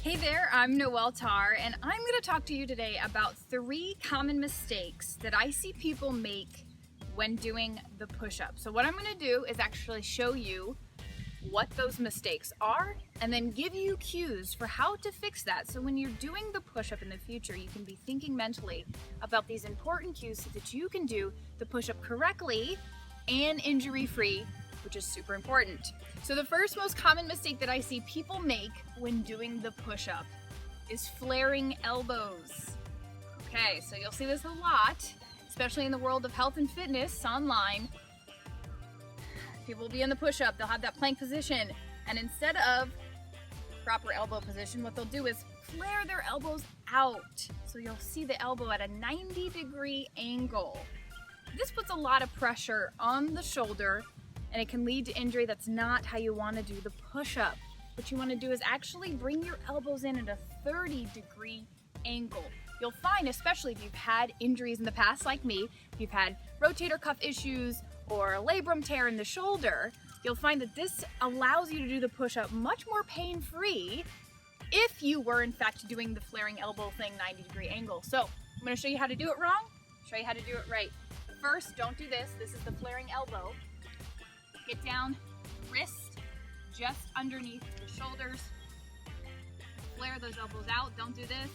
Hey there, I'm Noelle Tarr, and I'm going to talk to you today about 3 common mistakes that I see people make when doing the push-up. So what I'm going to do is actually show you what those mistakes are and then give you cues for how to fix that. So when you're doing the push-up in the future, you can be thinking mentally about these important cues so that you can do the push-up correctly and injury-free, which is super important. So the first most common mistake that I see people make when doing the push-up is flaring elbows. Okay, so you'll see this a lot, especially in the world of health and fitness online. People will be in the push-up, they'll have that plank position, and instead of proper elbow position, what they'll do is flare their elbows out. So you'll see the elbow at a 90-degree angle. This puts a lot of pressure on the shoulder, and it can lead to injury. That's not how you want to do the push-up. What you want to do is actually bring your elbows in at a 30-degree angle. You'll find, especially if you've had injuries in the past like me, if you've had rotator cuff issues or a labrum tear in the shoulder, you'll find that this allows you to do the push-up much more pain-free if you were in fact doing the flaring elbow thing 90-degree angle. So I'm going to show you how to do it wrong, show you how to do it right. First, don't do this. This is the flaring elbow. Get down, wrist just underneath the shoulders. Flare those elbows out. Don't do this.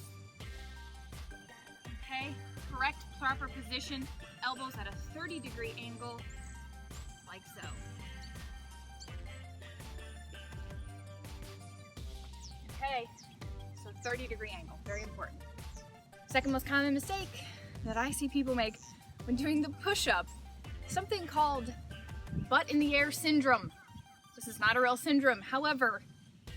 Okay, correct proper position. Elbows at a 30-degree angle, like so. Okay, so 30-degree angle, very important. Second most common mistake that I see people make when doing the push-up, something called butt in the air syndrome. This is not a real syndrome. However,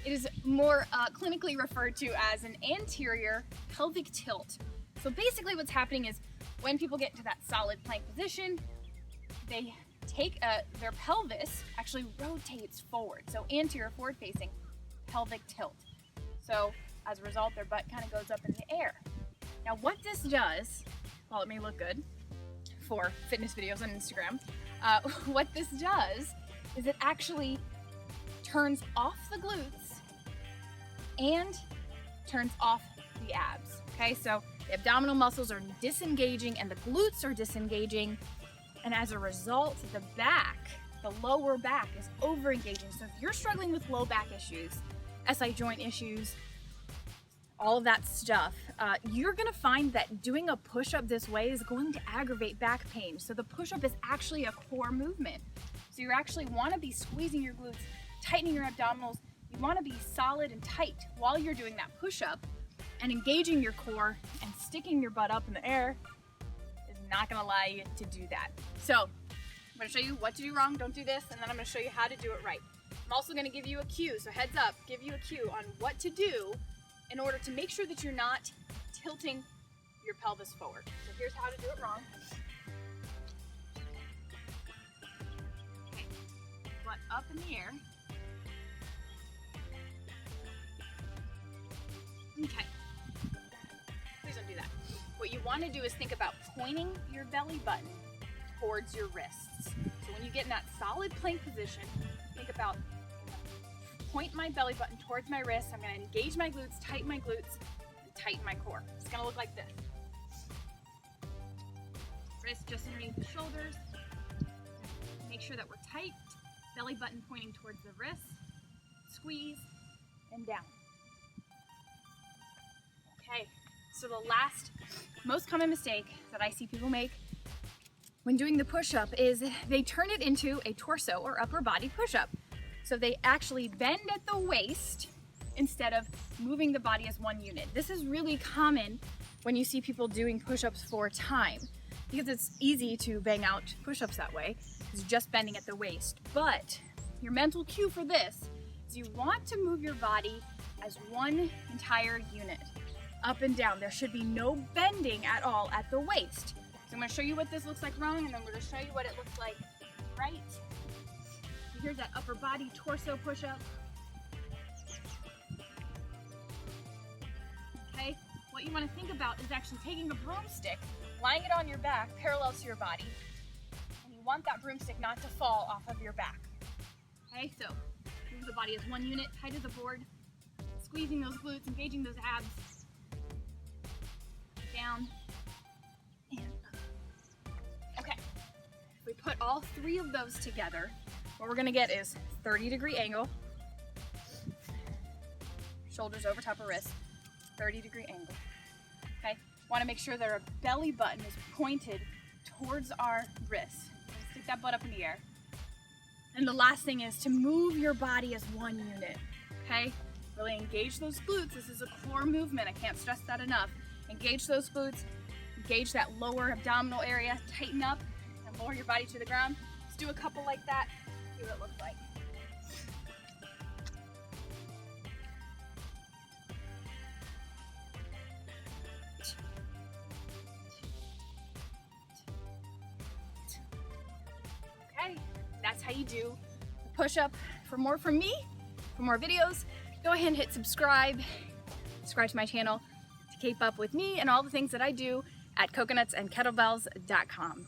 it is more clinically referred to as an anterior pelvic tilt. So basically what's happening is when people get into that solid plank position, they take their pelvis actually rotates forward. So anterior, forward facing, pelvic tilt. So as a result, their butt kind of goes up in the air. Now what this does, while it may look good for fitness videos on Instagram, what this does is it actually turns off the glutes and turns off the abs. Okay, so the abdominal muscles are disengaging and the glutes are disengaging, and as a result, the back, the lower back is over engaging. So if you're struggling with low back issues, SI joint issues, all of that stuff, you're gonna find that doing a push-up this way is going to aggravate back pain. So the push-up is actually a core movement. So you actually wanna be squeezing your glutes, tightening your abdominals. You wanna be solid and tight while you're doing that push-up, and engaging your core and sticking your butt up in the air is not gonna allow you to do that. So I'm gonna show you what to do wrong, don't do this, and then I'm gonna show you how to do it right. I'm also gonna give you a cue, so heads up, give you a cue on what to do in order to make sure that you're not tilting your pelvis forward. So here's how to do it wrong. Okay, butt up in the air. Okay, please don't do that. What you want to do is think about pointing your belly button towards your wrists. So when you get in that solid plank position, think about point my belly button towards my wrist. I'm going to engage my glutes, tighten my glutes, and tighten my core. It's going to look like this. Wrist just underneath the shoulders. Make sure that we're tight. Belly button pointing towards the wrist. Squeeze and down. Okay, so the last most common mistake that I see people make when doing the push-up is they turn it into a torso or upper body push-up. So they actually bend at the waist instead of moving the body as one unit. This is really common when you see people doing push-ups for time, because it's easy to bang out push-ups that way. It's just bending at the waist. But your mental cue for this is you want to move your body as one entire unit, up and down. There should be no bending at all at the waist. So I'm going to show you what this looks like wrong, and then we're going to show you what it looks like right. Here's that upper body torso push-up. Okay, what you want to think about is actually taking a broomstick, lying it on your back parallel to your body, and you want that broomstick not to fall off of your back. Okay, so move the body as one unit, tight as a board, squeezing those glutes, engaging those abs. Down and up. Okay, if we put all 3 of those together, what we're gonna get is 30-degree angle, shoulders over top of wrist, 30-degree angle. Okay, wanna make sure that our belly button is pointed towards our wrist. Stick that butt up in the air. And the last thing is to move your body as one unit, okay? Really engage those glutes. This is a core movement. I can't stress that enough. Engage those glutes, engage that lower abdominal area, tighten up, and lower your body to the ground. Let's do a couple like that, see what it looks like. Okay, that's how you do the push-up. For more from me, for more videos, go ahead and hit subscribe to my channel to keep up with me and all the things that I do at coconutsandkettlebells.com.